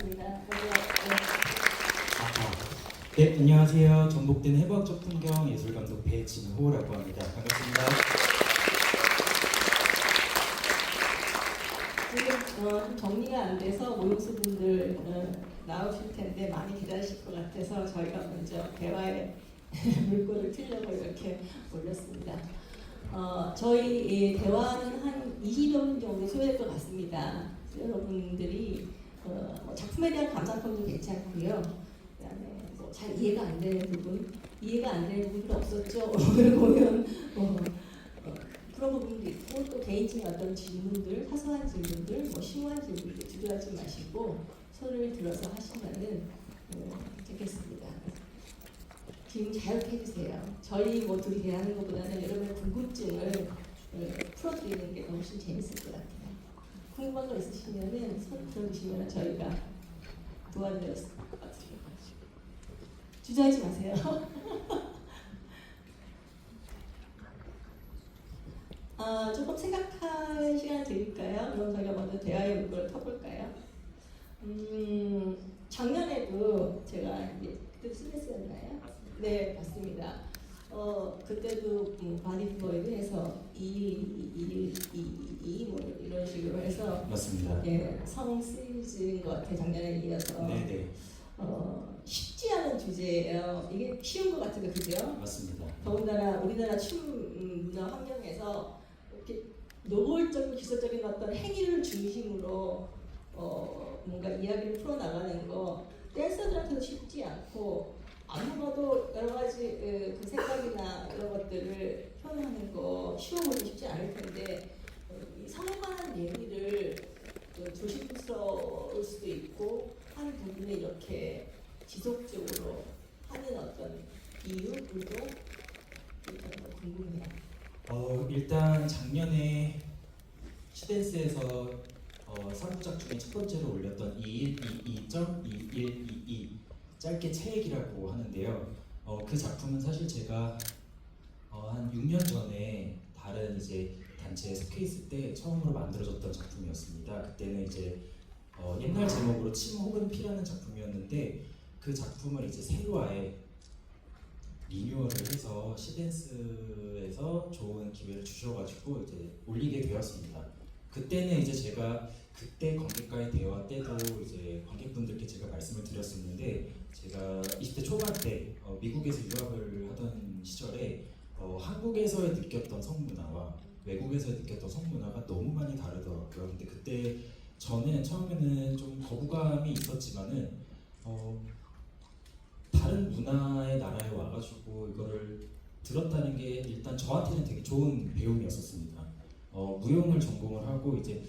반갑습니다. 네, 안녕하세요. 전복된 해부학적 풍경 예술감독 배진호라고 합니다. 반갑습니다. 지금 좀 정리가 안 돼서 모용수분들 나오실 텐데 많이 기다리실 것 같아서 저희가 먼저 대화의 물꼬를 틀려고 이렇게 올렸습니다. 저희 대화는 한 20여 분 정도 소요될 것 같습니다. 여러분들이 작품에 대한 감상평도 괜찮고요. 그다음에 잘 이해가 안 되는 부분, 이해가 안 되는 부분도 없었죠. 오늘 보면 그런 부분도 있고 또 개인적인 어떤 질문들, 사소한 질문들, 심오한 질문들 주저하지 마시고 손을 들어서 하시면은 좋겠습니다. 질문 자유롭게 해주세요. 저희 둘이 대하는 것보다는 여러분의 궁금증을 풀어드리는 게 훨씬 재밌을 것 같아요. 궁금한 거 있으시면은 손 들어주시면 저희가 도와드렸을 것 같아요. 주저하지 마세요. 조금 생각할 시간 드릴까요? 그럼 저희가 먼저 대화의 물꼬를 터볼까요? 작년에도 제가 이제 그때 CBS였나요? 네, 맞습니다. 그때도 바디브로이드 해서 뭐 이런 식으로 해서 맞습니다. 예, 성 시리즈인 것 같아요. 작년에 이어서. 네네. 쉽지 않은 주제예요. 이게 쉬운 것 같은데 그죠? 맞습니다. 더군다나 우리나라 춤 문화 환경에서 이렇게 노골적인 기술적인 어떤 행위를 중심으로 뭔가 이야기를 풀어나가는 거 댄서들한테도 쉽지 않고 아무래도 여러 가지 그 생각이나 이런 것들을 표현하는 거 쉬워 보기 쉽지 않을 텐데 성에 관한 얘기를 조심스러울 수도 있고 한 부분에 이렇게 지속적으로 하는 어떤 이유, 의도 일단 궁금해요. 일단 작년에 시댄스에서 3부작 중에 첫 번째로 올렸던 2122.2122 짧게 체액이라고 하는데요. 그 작품은 사실 제가 한 6년 전에 다른 이제 단체에 속해 있을 때 처음으로 만들어졌던 작품이었습니다. 그때는 이제 옛날 제목으로 침 혹은 피라는 작품이었는데 그 작품을 이제 새로 아예 리뉴얼을 해서 시댄스에서 좋은 기회를 주셔가지고 이제 올리게 되었습니다. 그때는 이제 제가 그때 관객과의 대화 때도 이제 관객분들께 제가 말씀을 드렸었는데 제가 20대 초반 때 미국에서 유학을 하던 시절에 한국에서 느꼈던 성문화와 외국에서 느꼈던 성문화가 너무 많이 다르더라고요. 근데 그때 저는 처음에는 좀 거부감이 있었지만은 다른 문화의 나라에 와가지고 이거를 들었다는 게 일단 저한테는 되게 좋은 배움이었었습니다. 무용을 전공을 하고 이제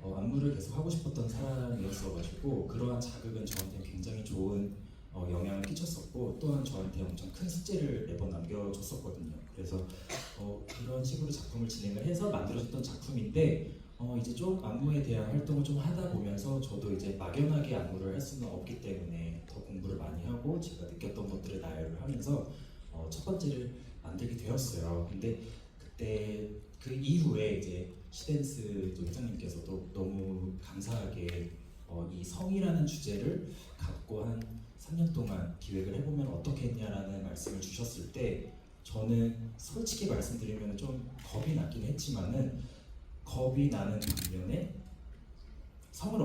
안무를 계속 하고 싶었던 사람이었어가지고 그러한 자극은 저한테 굉장히 좋은 영향을 끼쳤었고 또한 저한테 엄청 큰 숙제를 매번 남겨줬었거든요. 그래서 그런 식으로 작품을 진행을 해서 만들어졌던 작품인데 이제 좀 안무에 대한 활동을 좀 하다 보면서 저도 이제 막연하게 안무를 할 수는 없기 때문에 더 공부를 많이 하고 제가 느꼈던 것들을 나열을 하면서 첫 번째를 만들게 되었어요. 근데 그때 그 이후에 이제 시댄스 회장님께서도 너무 감사하게 이 성이라는 주제를 갖고 한 3년 동안 기획을 해보면 어떻겠냐라는 말씀을 주셨을 때 저는 솔직히 말씀드리면 좀 겁이 나긴 했지만은 겁이 나는 반면에 성을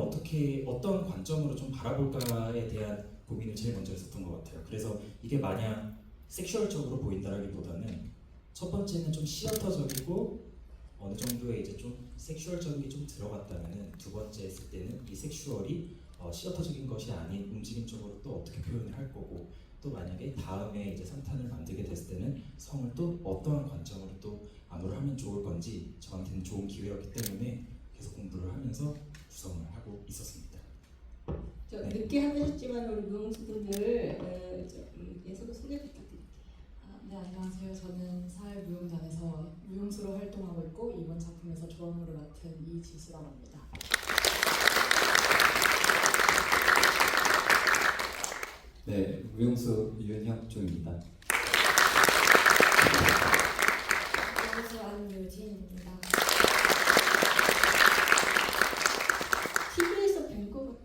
어떤 관점으로 좀 바라볼까에 대한 고민을 제일 먼저 했었던 것 같아요. 그래서 이게 마냥 섹슈얼적으로 보인다라기보다는 첫 번째는 좀 시어터적이고 어느 정도의 이제 좀 섹슈얼적인 게 좀 들어갔다면은 두 번째 했을 때는 이 섹슈얼이 시어터적인 것이 아닌 움직임적으로 또 어떻게 표현을 할 거고 또 만약에 다음에 이제 3탄을 만들게 됐을 때는 성을 또 어떠한 관점으로 또 안무를 하면 좋을 건지 저한테는 좋은 기회였기 때문에 계속 공부를 하면서 구성을 하고 있었습니다. 네. 늦게 하셨지만 우리 무용수분들 예서도 소개 부탁드릴게요. 네, 안녕하세요. 저는 사회무용단에서 무용수로 활동하고 있고 이번 작품에서 조합물을 맡은 이지수라고 합니다. 네, 무용수 윤혁중입니다. 무용수 안유진입니다. TV에서 뵌 것 같아.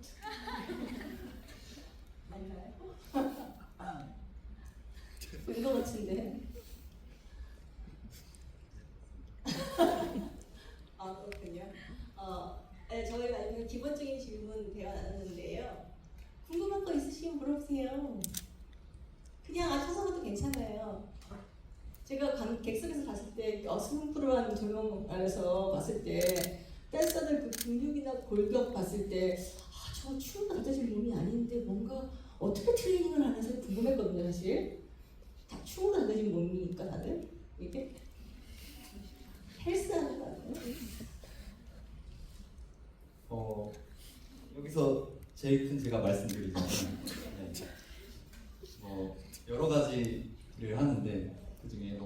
본격적인 질문 대화 나눴는데요. 궁금한 거 있으시면 물어보세요. 그냥 초성화도 괜찮아요. 제가 객석에서 봤을 때 스뭉프루한 조명 안에서 봤을 때 댄서들 그 근육이나 골격 봤을 때 저 춤과 다져질 몸이 아닌데 뭔가 어떻게 트레이닝을 하는지 궁금했거든요. 사실 다 춤으로 다져진 몸이니까 다들 이게 헬스하는 거 아니에요? 여기서 제일 큰 제가 말씀드리자면 네. 여러 가지를 하는데 그 중에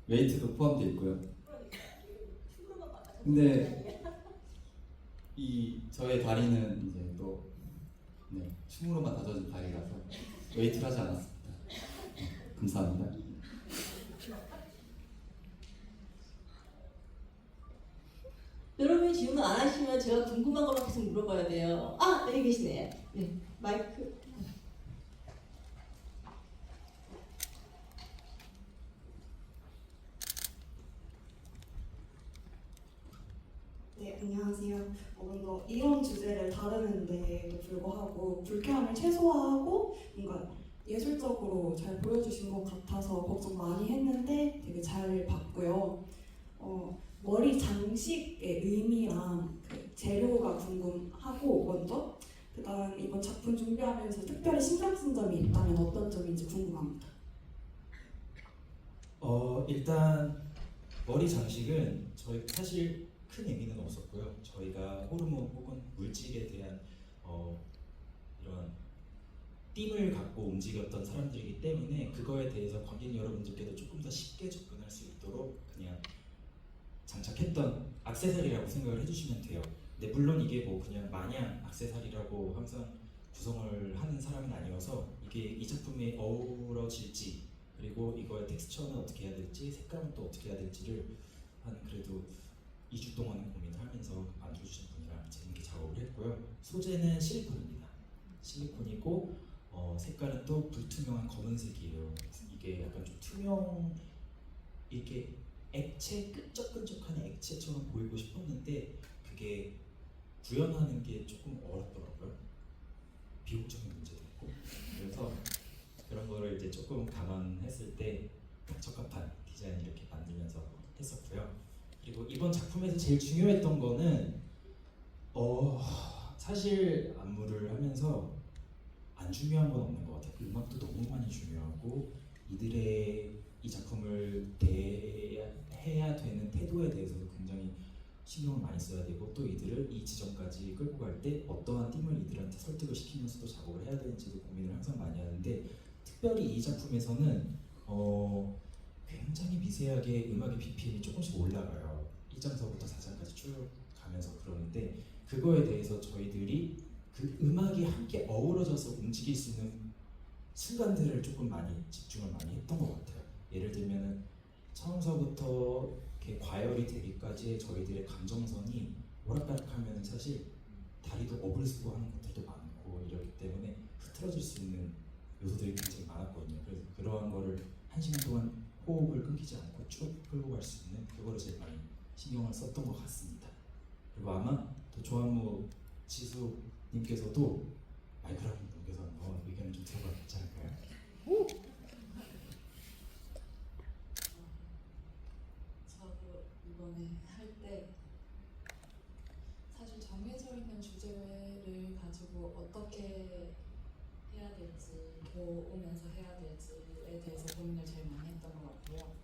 웨이트도 포함되어 있고요. 근데 저의 다리는 이제 또 춤으로만 다져진 다리라서 웨이트를 하지 않았습니다. 감사합니다. 여러분이 질문 안 하시면 제가 궁금한 것만 계속 물어봐야 돼요. 여기 계시네요. 네, 마이크. 네, 안녕하세요. 뭔가 이런 주제를 다루는데도 불구하고 불쾌함을 최소화하고 뭔가 예술적으로 잘 보여주신 것 같아서 걱정 많이 했는데 되게 잘 봤고요. 머리 장식의 의미랑 그 재료가 궁금하고 먼저 그다음 이번 작품 준비하면서 특별히 신경 쓴 점이 있다면 어떤 점인지 궁금합니다. 일단 머리 장식은 저희 사실 큰 의미는 없었고요. 저희가 호르몬 혹은 물질에 대한 이런 띠을 갖고 움직였던 사람들이기 때문에 그거에 대해서 관객 여러분들께도 조금 더 쉽게 접근할 수 있도록 그냥 장착했던 액세서리라고 생각을 해주시면 돼요. 근데 물론 이게 뭐 그냥 마냥 액세서리라고 항상 구성을 하는 사람은 아니어서 이게 이 작품에 어우러질지 그리고 이거의 텍스처는 어떻게 해야 될지 색감은 또 어떻게 해야 될지를 한 그래도 2주 동안 고민을 하면서 만들어주신 분이랑 재밌게 작업을 했고요. 소재는 실리콘입니다. 실리콘이고 색깔은 또 불투명한 검은색이에요. 이게 약간 좀 투명 이렇게 액체 끈적끈적한 액체처럼 보이고 싶었는데 그게 구현하는 게 조금 어렵더라고요. 비용적인 문제도 있고 그래서 그런 거를 이제 조금 감안했을 때 딱 적합한 디자인 이렇게 만들면서 했었고요. 그리고 이번 작품에서 제일 중요했던 거는 사실 안무를 하면서 안 중요한 건 없는 것 같아요. 음악도 너무 많이 중요하고 이들의 이 작품을 대해야 되는 태도에 대해서도 굉장히 신경을 많이 써야 되고 또 이들을 이 지점까지 끌고 갈 때 어떠한 팀을 이들한테 설득을 시키면서도 작업을 해야 되는지도 고민을 항상 많이 하는데 특별히 이 작품에서는 굉장히 미세하게 음악의 BPM이 조금씩 올라가요. 1장서부터 4장까지 쭉 가면서 그러는데 그거에 대해서 저희들이 그 음악이 함께 어우러져서 움직일 수 있는 순간들을 조금 많이 집중을 많이 했던 것 같아요. 예를 들면은 처음서부터 이렇게 과열이 되기까지의 저희들의 감정선이 오락가락하면 사실 다리도 업을 쓰고 하는 것들도 많고 이러기 때문에 흐트러질 수 있는 요소들이 굉장히 많았거든요. 그래서 그러한 거를 1시간 동안 호흡을 끊기지 않고 쭉 끌고 갈 수 있는 그거를 제일 많이 신경을 썼던 것 같습니다. 그리고 아마 또 조한무 지수님께서도 마이크를 한번 넘겨서 한번 의견을 좀 들어봐도 괜찮을까요? 저도 이번에 할 때 사실 정해져 있는 주제를 가지고 어떻게 해야 될지 보면서 해야 될지에 대해서 고민을 제일 많이 했던 것 같고요.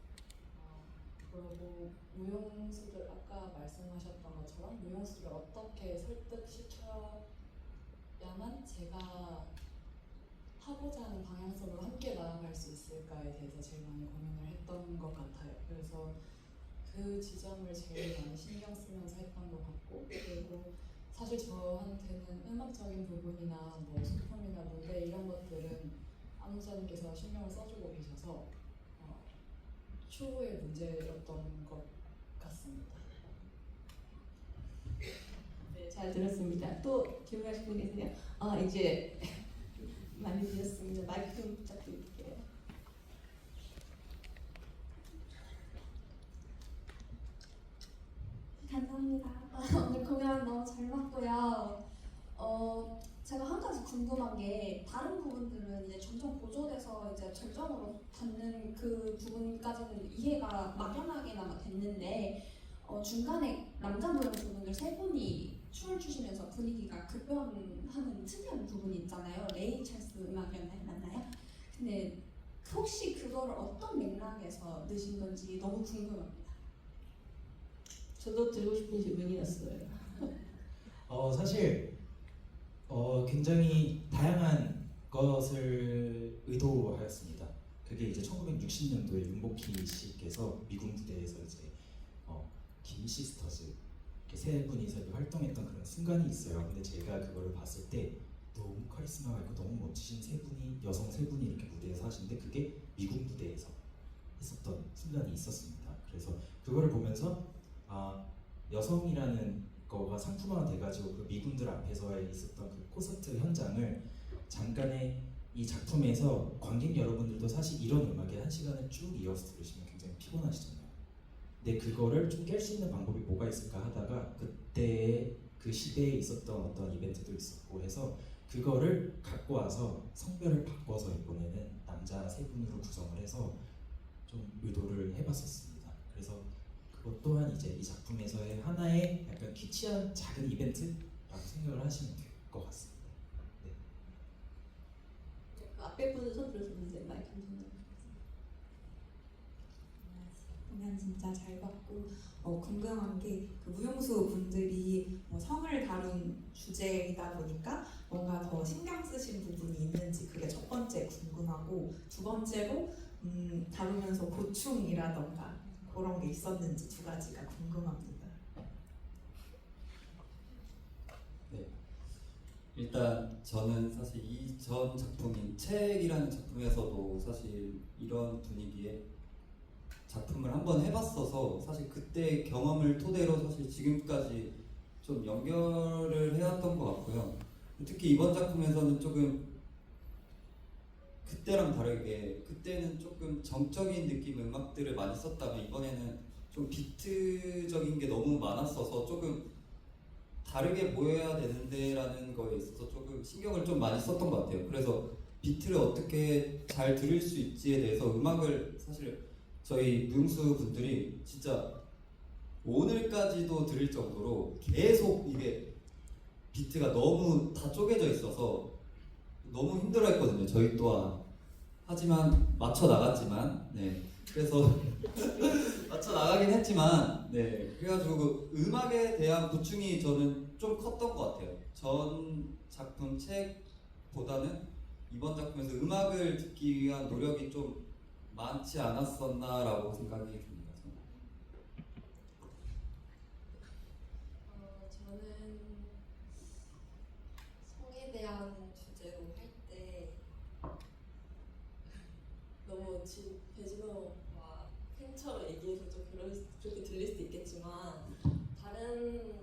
그리고 무용수들 아까 말씀하셨던 것처럼 무용수들을 어떻게 설득시켜야만 제가 하고자 하는 방향성으로 함께 나아갈 수 있을까에 대해서 제일 많이 고민을 했던 것 같아요. 그래서 그 지점을 제일 많이 신경 쓰면서 했던 것 같고 그리고 사실 저한테는 음악적인 부분이나 뭐 소품이나 무대 이런 것들은 안무자님께서 신경을 써주고 계셔서 추후의 문제였던 것 같습니다. 네, 잘 들었습니다. 또 질문하실 분 계세요? 이제 많이 드렸습니다. 마이크 좀 부탁드릴게요. 감사합니다. 오늘 공연 너무 잘 봤고요. 제가 한 가지 궁금한 게 다른 부분들은 이제 점점 고조돼서 이제 절정으로 닿는 그 부분까지는 이해가 막연하게나마 됐는데 중간에 남자 무용 부분들 세 분이 춤을 추시면서 분위기가 급변하는 특이한 부분이 있잖아요. 레이 찰스 음악이었나요? 맞나요? 근데 혹시 그거를 어떤 맥락에서 넣으신 건지 너무 궁금합니다. 저도 드리고 싶은 질문이었어요. 사실 굉장히 다양한 것을 의도하였습니다. 그게 이제 1960년도에 윤복희 씨께서 미국 무대에서 이제 김 시스터즈 이렇게 세 분이서 활동했던 그런 순간이 있어요. 근데 제가 그거를 봤을 때 너무 카리스마가 있고 너무 멋지신 세 분이, 여성 세 분이 이렇게 무대에서 하시는데 그게 미국 무대에서 했었던 순간이 있었습니다. 그래서 그거를 보면서 여성이라는 거가 상품화가 돼가지고 그 미군들 앞에서 있었던 그 콘서트 현장을 잠깐의 이 작품에서 관객 여러분들도 사실 이런 음악에 한 시간을 쭉 이어서 들으시면 굉장히 피곤하시잖아요. 근데 그거를 좀 깰 수 있는 방법이 뭐가 있을까 하다가 그때 그 시대에 있었던 어떤 이벤트도 있었고 해서 그거를 갖고 와서 성별을 바꿔서 이번에는 남자 세 분으로 구성을 해서 좀 의도를 해봤었습니다. 그래서 그것 또한 이제 이 작품에서의 하나의 약간 키치한 작은 이벤트라고 생각을 하시면 될 것 같습니다. 네. 그 앞에 분은 손 들었는데 마이크 좀 공연 진짜 잘 봤고 궁금한 게 그 무용수 분들이 성을 다룬 주제이다 보니까 뭔가 더 신경 쓰신 부분이 있는지 그게 첫 번째 궁금하고 두 번째로 다루면서 고충이라던가 그런 게 있었는지 두 가지가 궁금합니다. 네. 일단 저는 사실 이전 작품인 책이라는 작품에서도 사실 이런 분위기의 작품을 한번 해봤어서 사실 그때 경험을 토대로 사실 지금까지 좀 연결을 해왔던 것 같고요. 특히 이번 작품에서는 조금 그때랑 다르게 그때는 조금 정적인 느낌의 음악들을 많이 썼다면 이번에는 좀 비트적인 게 너무 많았어서 조금 다르게 보여야 되는데라는 거에 있어서 조금 신경을 좀 많이 썼던 것 같아요. 그래서 비트를 어떻게 잘 들을 수 있지에 대해서 음악을 사실 저희 무용수 분들이 진짜 오늘까지도 들을 정도로 계속 이게 비트가 너무 다 쪼개져 있어서 너무 힘들어했거든요. 저희 또한. 하지만 맞춰 나갔지만, 네. 그래서 맞춰 나가긴 했지만, 네. 그래가지고 그 음악에 대한 부충이 저는 좀 컸던 것 같아요. 전 작품 책보다는 이번 작품에서 음악을 듣기 위한 노력이 좀 많지 않았었나라고 생각이 듭니다. 저는 성에 대한 주제로 할 때 너무 배진호와 팬처럼 얘기해서 좀 그렇게 들릴 수도 있겠지만 다른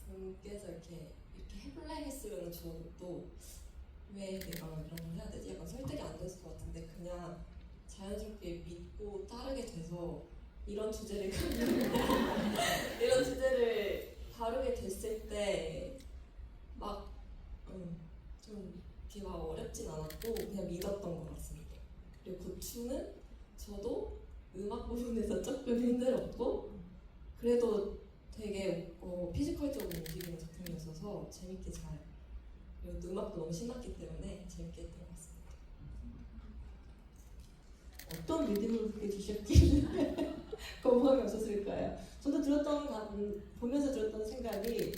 분께서 이렇게 해볼래 했으면 저도 왜 내가 이런 걸 해야 되지? 약간 설득이 안 됐을 것 같은데 그냥 자연스럽게 믿고 따르게 돼서 이런 주제를 이런 주제를 다루게 됐을 때 막 좀 이렇게 막 어렵진 않았고 그냥 믿었던 것 같습니다. 그리고 고충은 저도 음악 부분에서 조금 힘들었고 그래도 되게 피지컬적으로 움직이는 작품이었어서 재밌게 잘 그리고 음악도 너무 신났기 때문에 재밌게 했던 것 같습니다. 어떤 리듬을 그렇게 주셨길래 거부감이 없었을까요? 저도 보면서 들었던 생각이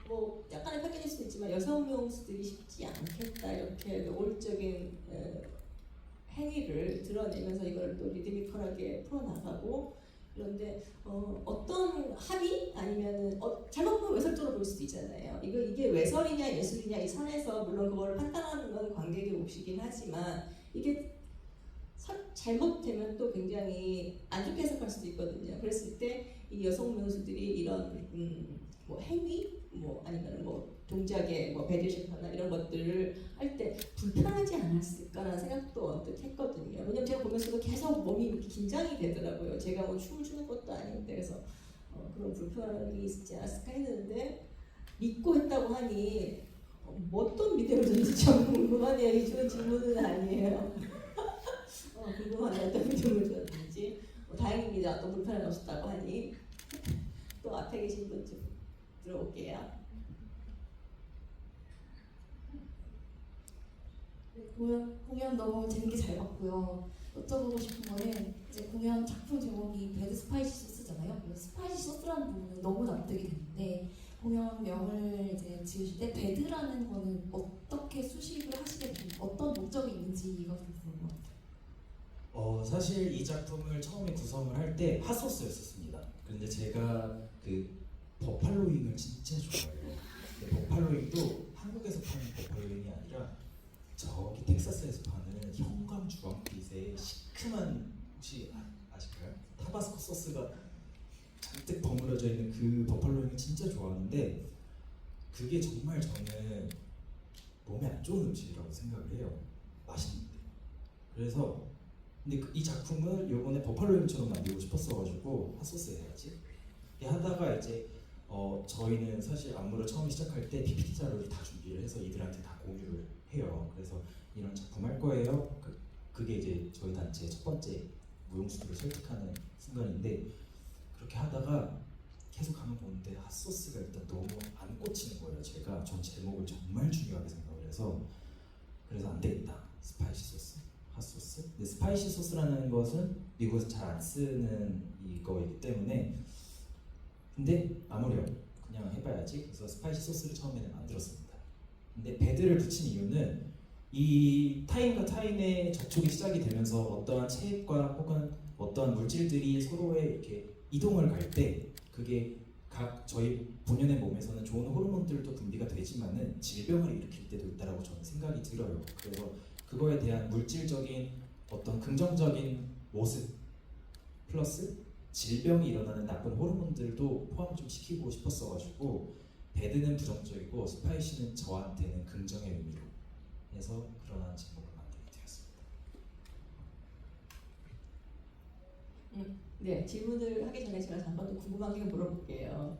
뭐 약간의 편견일 수도 있지만 여성 무용수들이 쉽지 않겠다 이렇게 노골적인 행위를 드러내면서 이걸 또 리드미컬하게 풀어나가고 그런데 어떤 합의 아니면은 잘못 보면 외설적으로 볼 수도 있잖아요. 이게 외설이냐 예술이냐 이 선에서 물론 그걸 판단하는 건 관객의 몫이긴 하지만 이게 잘못되면 또 굉장히 안 좋게 해석할 수도 있거든요. 그랬을 때 이 여성 무용수들이 이런 뭐 행위 아니면 동작의 베리에이션이나 이런 것들을 할 때 불편하지 않았을까라는 생각도 언뜻 했거든요. 왜냐면 제가 보면서도 계속 몸이 이렇게 긴장이 되더라고요. 제가 춤을 추는 것도 아닌데 그래서 그런 불편함이 있지 않았을까 했는데 믿고 했다고 하니 어떤 믿음을 줬는지 참 궁금하네요. 이 좋은 질문은 아니에요. 궁금하네요. 어떤 믿음을 줬는지. 다행입니다. 또 불편함이 없었다고 하니. 또 앞에 계신 분 좀 들어올게요. 네, 공연 너무 재밌게 잘 봤고요. 여쭤보고 싶은 거는 이제 공연 작품 제목이 배드 스파이시 소스잖아요. 스파이시 소스라는 부분은 너무 납득이 되는데 공연명을 이제 지으실 때 배드라는 거는 어떻게 수식을 하시게 되는 어떤 목적이 있는지가 좀 궁금합니다. 사실 이 작품을 처음에 구성을 할 때 핫소스였었습니다. 그런데 제가 그 버팔로잉을 진짜 좋아해요. 근데 버팔로잉도 한국에서 파는 버팔로잉이 아니라 저기 텍사스에서 파는 형광 주황빛의 시큼한, 혹시 아실까요? 타바스코 소스가 잔뜩 버무려져 있는 그 버팔로잉을 진짜 좋아하는데 그게 정말 저는 몸에 안 좋은 음식이라고 생각을 해요. 맛있는데. 그래서 근데 이 작품을 요번에 버팔로잉처럼 만들고 싶었어가지고 핫소스 해야지 이렇게 하다가 이제 저희는 사실 안무를 처음 시작할 때 PPT 자료를 다 준비를 해서 이들한테 다 공유를 해요. 그래서 이런 작품 할 거예요. 그게 이제 저희 단체의 첫 번째 무용수들을 설득하는 순간인데 그렇게 하다가 계속 가만 보는데 핫소스가 일단 너무 안 꽂히는 거예요. 전 제목을 정말 중요하게 생각을 해서 그래서 안 되겠다. 스파이시 소스, 핫소스. 근데 스파이시 소스라는 것은 미국에서 잘 안 쓰는 이거이기 때문에 근데 아무래도 그냥 해봐야지. 그래서 스파이시 소스를 처음에는 만들었습니다. 근데 배드를 붙인 이유는 이 타인과 타인의 접촉이 시작이 되면서 어떠한 체액과 혹은 어떠한 물질들이 서로의 이렇게 이동을 갈 때 그게 각 저희 본연의 몸에서는 좋은 호르몬들도 분비가 되지만은 질병을 일으킬 때도 있다라고 저는 생각이 들어요. 그래서 그거에 대한 물질적인 어떤 긍정적인 모습 플러스 질병이 일어나는 나쁜 호르몬들도 포함 좀 시키고 싶었어가지고 배드는 부정적이고 스파이시는 저한테는 긍정의 의미로 해서 그러한 제목을 만들게 되었습니다. 네, 질문을 하기 전에 제가 잠깐 또 궁금한 게 물어볼게요.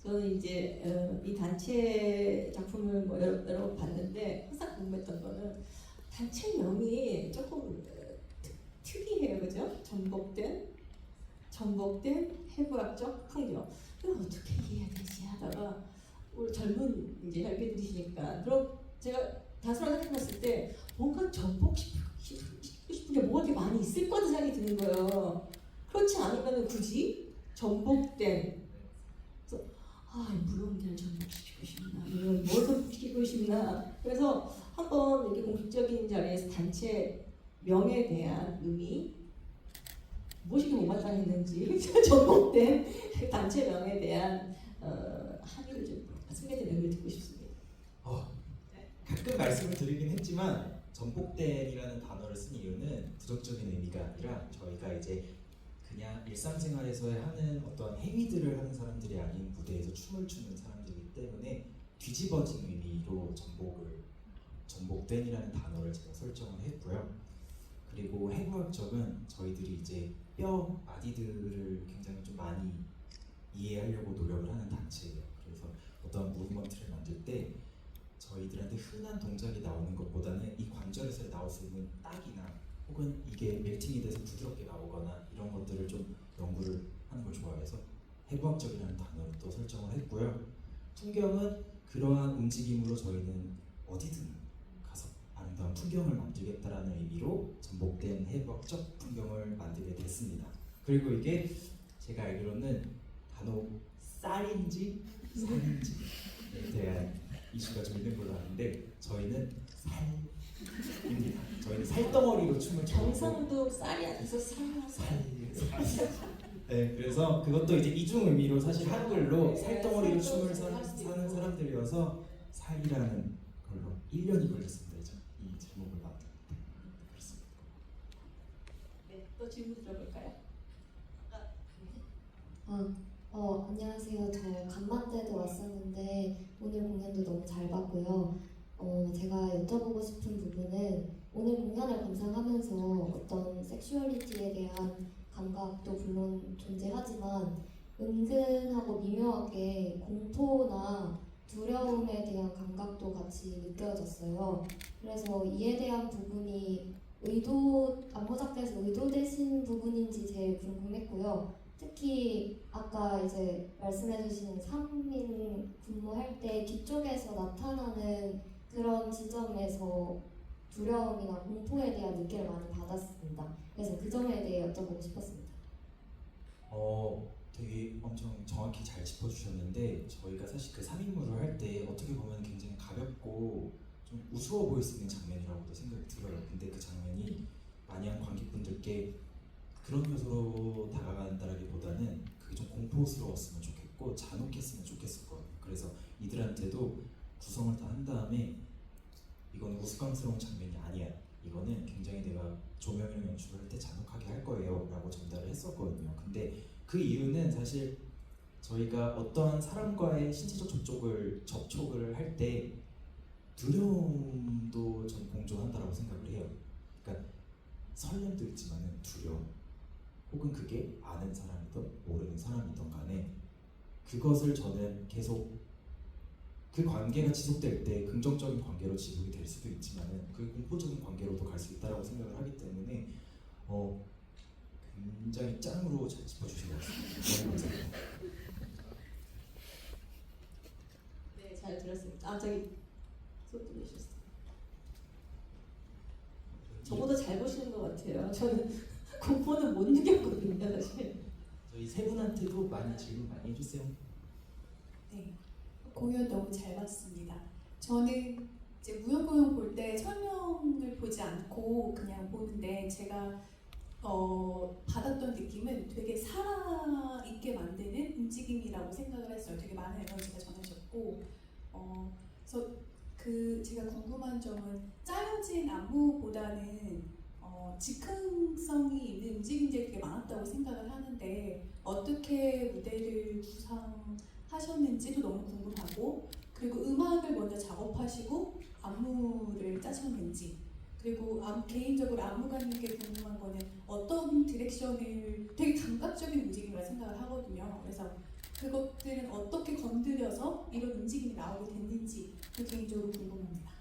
저는 이제 이 단체 작품을 뭐 여러 번 봤는데 항상 궁금했던 거는 단체명이 조금 특이해요, 그죠? 전복된 해부학적 풍경. 이걸 어떻게 이해해야 되지 하다가 우리 젊은 이제 혈기들이시니까 그럼 제가 다수랑 생각했을 때 뭔가 전복시키고 싶은 게 뭐가 이렇게 많이 있을 거라는 생각이 드는 거예요. 그렇지 않으면 굳이 전복된 그래서 무용들을 전복시키고 싶나 이런 뭘 전복시키고 싶나 그래서 한번 이렇게 공식적인 자리에서 단체 명에 대한 의미 무엇이 못마땅했는지 전복된 단체명에 대한 함의를 좀 승계된 의미를 듣고 싶습니다. 가끔 말씀을 드리긴 했지만 전복된이라는 단어를 쓴 이유는 부정적인 의미가 아니라 저희가 이제 그냥 일상생활에서 하는 어떤 행위들을 하는 사람들이 아닌 무대에서 춤을 추는 사람들이기 때문에 뒤집어진 의미로 전복된이라는 단어를 제가 설정을 했고요. 그리고 해부학적은 저희들이 이제 뼈 아디들을 굉장히 좀 많이 이해하려고 노력을 하는 단체예요. 그래서 어떤 무브먼트를 만들 때 저희들한테 흔한 동작이 나오는 것보다는 이 관절에서 나올 수 있는 딱이나 혹은 이게 멜팅이 돼서 부드럽게 나오거나 이런 것들을 좀 연구를 하는 걸 좋아해서 해부학적이라는 단어를 또 설정을 했고요. 풍경은 그러한 움직임으로 저희는 어디든 가서 아름다운 풍경을 만들겠다라는 의미로 전복된 해부학적 풍경을 만들게 됐습니다. 그리고 이게 제가 알기로는 단어 쌀인지 살인지에 대한 이슈가 좀 있는 걸로 아는데 저희는 살입니다. 저희는 살덩어리로 춤을 추고 경상도 쌀이 아니서 살. 네, 그래서 그것도 이제 이중 의미로 사실 한글로 살덩어리로 춤을 사는 사람들이어서 살이라는 걸로 1년이 걸렸습니다. 이 제목을 만드는데 그렇습니다. 네, 또 질문 들어볼까요? 안녕하세요. 저 간만 때도 왔었는데 오늘 공연도 너무 잘 봤고요. 제가 여쭤보고 싶은 부분은 오늘 공연을 감상하면서 어떤 섹슈얼리티에 대한 감각도 물론 존재하지만 은근하고 미묘하게 공포나 두려움에 대한 감각도 같이 느껴졌어요. 그래서 이에 대한 부분이 안무 작가에서 의도되신 부분인지 제일 궁금했고요. 특히 아까 이제 말씀해주신 3인 근무할 때 뒤쪽에서 나타나는 그런 지점에서 두려움이나 공포에 대한 느낌을 많이 받았습니다. 그래서 그 점에 대해 여쭤보고 싶었습니다. 되게 엄청 정확히 잘 짚어주셨는데 저희가 사실 그 3인무를 할 때 어떻게 보면 굉장히 가볍고 좀 우스워 보일 수 있는 장면이라고도 생각이 들어요. 근데 그 장면이 마냥 관객분들께 그런 요소로 다가간다라기보다는 그게 좀 공포스러웠으면 좋겠고 잔혹했으면 좋겠을 거예요. 그래서 이들한테도 구성을 다 한 다음에 이거는 우스꽝스러운 장면이 아니야. 이거는 굉장히 내가 조명이랑 연출을 할 때 잔혹하게 할 거예요 라고 전달을 했었거든요. 근데 그 이유는 사실 저희가 어떠한 사람과의 신체적 접촉을 할 때 두려움도 전 공존한다라고 생각을 해요. 그러니까 설렘도 있지만은 두려움, 혹은 그게 아는 사람이든 모르는 사람이든 간에 그것을 저는 계속 그 관계가 지속될 때 긍정적인 관계로 지속이 될 수도 있지만은 그 공포적인 관계로도 갈 수 있다라고 생각을 하기 때문에 굉장히 짱으로 잘 짚어주신 것 같습니다. 너무 감사합니다. 네, 잘 들었습니다. 저기 손 들으셨어요. 저보다 잘 보시는 것 같아요. 저는 공포는 못 느꼈거든요, 사실. 저희 세 분한테도 많이 질문 많이 해주세요. 네, 공연 너무 잘 봤습니다. 저는 이제 무용 공연 볼 때 설명을 보지 않고 그냥 보는데 제가 받았던 느낌은 되게 살아있게 만드는 움직임이라고 생각을 했어요. 되게 많은 에너지가 전해졌고 그래서 제가 궁금한 점은 짜여진 안무보다는 즉흥성이 있는 움직임들이 되게 많았다고 생각을 하는데 어떻게 무대를 구상하셨는지도 너무 궁금하고, 그리고 음악을 먼저 작업하시고 안무를 짜셨는지, 그리고 개인적으로 안무가 있는 게 궁금한 거는 어떤 디렉션을, 되게 감각적인 움직임이라 생각을 하거든요. 그래서 그것들은 어떻게 건드려서 이런 움직임이 나오게 됐는지 개인적으로 궁금합니다.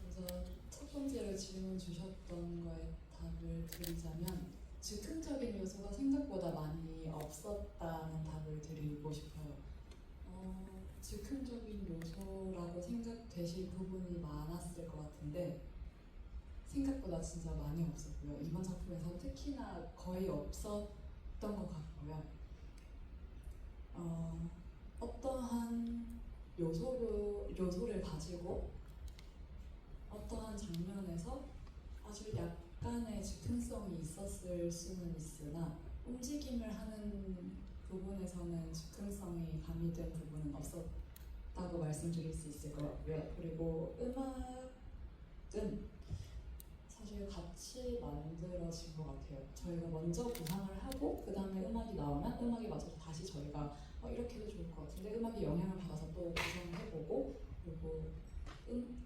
먼저 첫 번째로 질문 주셨던 거에 답을 드리자면 즉흥적인 요소가 생각보다 많이 없었다는 답을 드리고 싶어요. 즉흥적인 요소라고 생각되실 부분이 많았을 것 같은데 생각보다 진짜 많이 없었고요. 이번 작품에서 특히나 거의 없었던 것 같고요. 어떠한 요소를 가지고 어떠한 장면에서 아주 약간의 즉흥성이 있었을 수는 있으나 움직임을 하는 부분에서는 즉흥성이 가미된 부분은 없었다고 말씀드릴 수 있을 것 같고요. 그리고 음악은 사실 같이 만들어진 것 같아요. 저희가 먼저 구상을 하고 그 다음에 음악이 나오면 음악에 맞춰서 다시 저희가 이렇게 해도 좋을 것 같은데 음악의 영향을 받아서 또 구성을 해보고, 그리고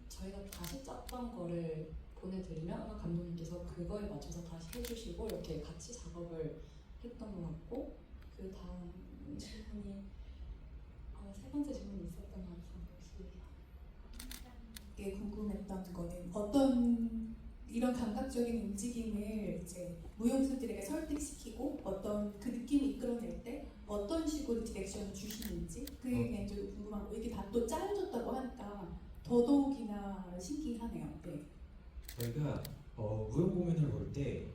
저희가 다시 짰던 거를 보내드리면 음악 감독님께서 그거에 맞춰서 다시 해주시고 이렇게 같이 작업을 했던 것 같고, 그 다음 질문이 세 번째 질문이 있었던 것 같은데 혹시 이게 궁금했던 거는 어떤 이런 감각적인 움직임을 이제 무용수들에게 설득시키고 어떤 그 느낌을 이끌어낼 때 어떤 식으로 디렉션을 주시는지 그게 개인적으로 궁금하고, 이게 다 또 짜여졌다고 하니까 더더욱이나 신기하네요. 네. 저희가 무용 공연을 볼 때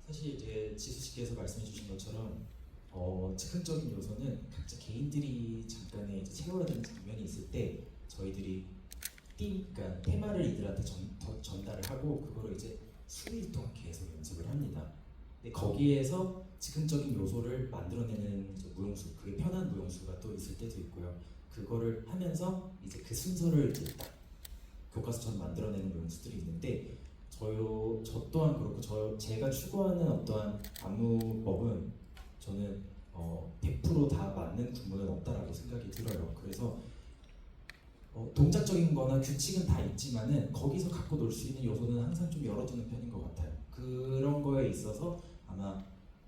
사실 이제 지수 씨께서 말씀해주신 것처럼 즉흥적인 요소는 각자 개인들이 잠깐의 이제 채워야 되는 장면이 있을 때 저희들이 그러니까 테마를 이들한테 전달을 하고 그거를 이제 수일 동안 계속 연습을 합니다. 근데 거기에서 즉흥적인 요소를 만들어내는 이제 무용수, 그게 편한 무용수가 또 있을 때도 있고요. 그거를 하면서 이제 그 순서를 이제 딱 교과서처럼 만들어내는 무용수들이 있는데 저 또한 그렇고 제가 추구하는 어떠한 안무법은 저는 100% 다 맞는 구문은 없다라고 생각이 들어요. 그래서 동작적인 거나 규칙은 다 있지만은 거기서 갖고 놀 수 있는 요소는 항상 좀 열어두는 편인 것 같아요. 그런 거에 있어서 아마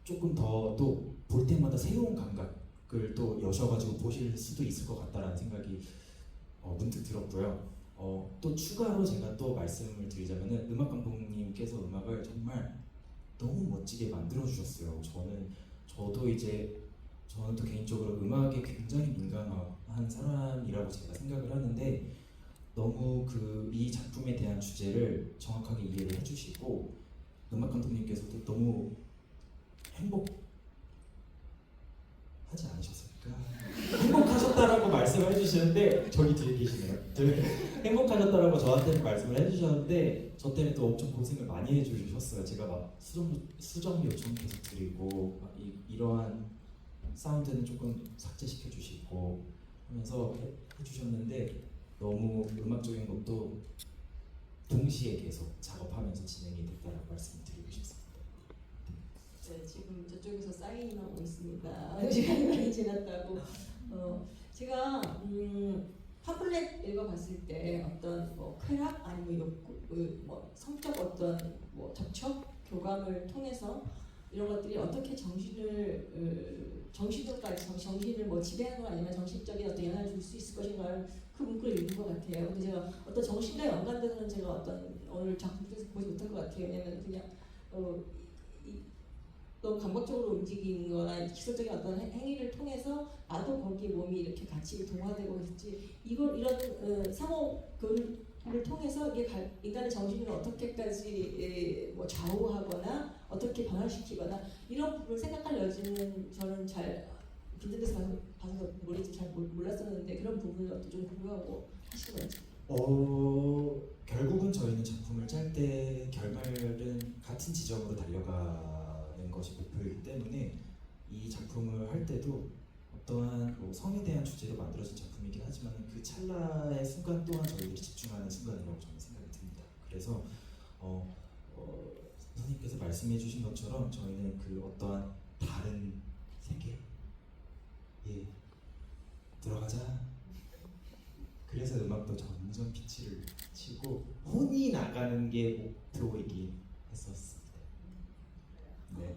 조금 더 또 볼 때마다 새로운 감각을 또 여셔가지고 보실 수도 있을 것 같다라는 생각이 문득 들었고요. 또 추가로 제가 또 말씀을 드리자면은 음악 감독님께서 음악을 정말 너무 멋지게 만들어 주셨어요. 저는 또 개인적으로 음악에 굉장히 민감한 사람이라고 제가 생각을 하는데 너무 이 작품에 대한 주제를 정확하게 이해를 해주시고 음악 감독님께서도 너무 행복하지 않으셨습니까? 행복하셨다라고 말씀을 해주시는데 저기 뒤에 계시네요. 행복하셨다라고 저한테 말씀을 해주셨는데 저 때문에 또 엄청 고생을 많이 해주셨어요. 제가 막 수정 요청 계속 드리고 이러한 사운드는 조금 삭제시켜 주시고 하면서 해주셨는데 너무 음악적인 것도 동시에 계속 작업하면서 진행이 됐다라고 말씀을 드리고 싶습니다. 네, 지금 저쪽에서 사인이 나오고 있습니다. 시간이 많이 지났다고. 제가 팜플렛 읽어봤을 때 어떤 쾌락 아니면 욕구, 성적 어떤 접촉, 교감을 통해서 이런 것들이 어떻게 정신을 지배하는 거 아니면 정신적인 어떤 영향을 줄 수 있을 것인가를 그 문구를 읽은 것 같아요. 근데 제가 어떤 정신과 연관돼서는 제가 어떤 오늘 작품에서 보지 못한 것 같아요. 왜냐면 그냥 너무 감각적으로 움직이는 거나 기술적인 어떤 행위를 통해서 나도 거기에 몸이 이렇게 같이 동화되고 있지 이런 상호 교류를 통해서 이게 인간의 정신을 어떻게까지 좌우하거나 어떻게 변화시키거나 이런 부분을 생각할 여지는 저는 잘 군대에서 봐서 머리도 잘 몰랐었는데 그런 부분을 좀 궁금하고 하시거든요. 결국은 저희는 작품을 짤 때 결말은 같은 지점으로 달려가는 것이 목표이기 때문에 이 작품을 할 때도 어떠한 성에 대한 주제로 만들어진 작품이긴 하지만 그 찰나의 순간 또한 저희들이 집중하는 순간이라고 저는 생각이 듭니다. 그래서 선생님께서 말씀해 주신 것처럼 저희는 그 어떠한 다른 세계에 들어가자. 그래서 음악도 점점 피치를 치고 혼이 나가는 게 목표이긴 했었습니다. 네,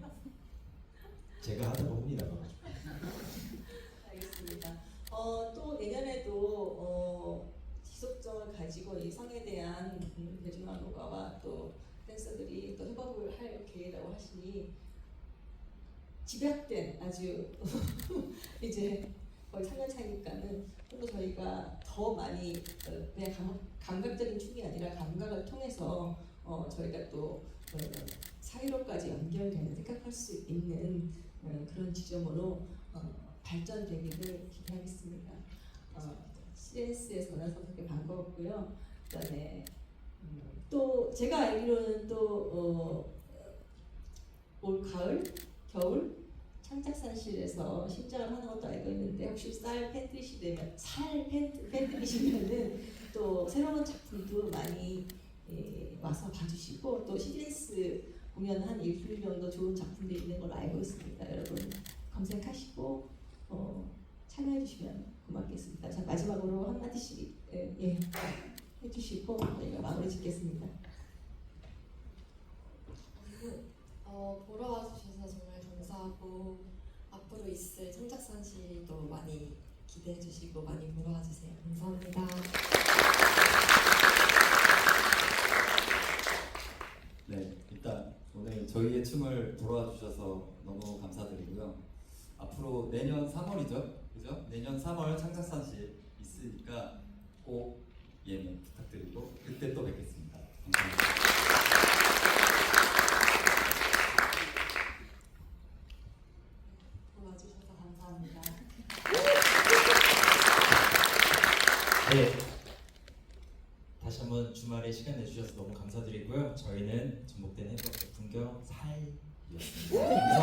제가 하다가 혼이 나가가지고. 알겠습니다. 또 내년에도 지속성을 가지고 이 성에 대한 대중화가와 또 댄서들이 또 협업을 할 계획이라고 하시니 집약된 아주 이제 거의 3년 차니까는 좀 더 저희가 더 많이 그냥 감각적인 춤이 아니라 감각을 통해서 저희가 또 사회로까지 연결되는 생각할 수 있는 그런 지점으로 발전되기를 기대하겠습니다. CNS에서 만나서 되게 반가웠고요. 그다음에 또 제가 알기로는 또 올 가을, 겨울 창작산실에서 신작을 하는 것도 알고 있는데 혹시 살 팬들이시면은 또 새로운 작품도 많이 와서 봐주시고 또 CNS 공연 한 일주일 정도 좋은 작품들이 있는 걸로 알고 있습니다. 여러분 검색하시고 참여해주시면 고맙겠습니다. 자 마지막으로 한 마디씩 해주시고 저희가 마무리 짓겠습니다. 보러 와주셔서 정말 감사하고 앞으로 있을 창작산실도 많이 기대해주시고 많이 보러 와주세요. 감사합니다. 네, 일단 오늘 저희의 춤을 보러 와주셔서 너무 감사드리고요. 앞으로 내년 3월이죠? 그죠? 내년 3월 창작산실 있으니까 꼭 예매 부탁드리고 그때 또 뵙겠습니다. 감사합니다. 와주셔서 감사합니다. 네, 다시 한번 주말에 시간 내주셔서 너무 감사드리고요. 저희는 전복된 해부학교 풍경 살이었습니다. 감사합니다.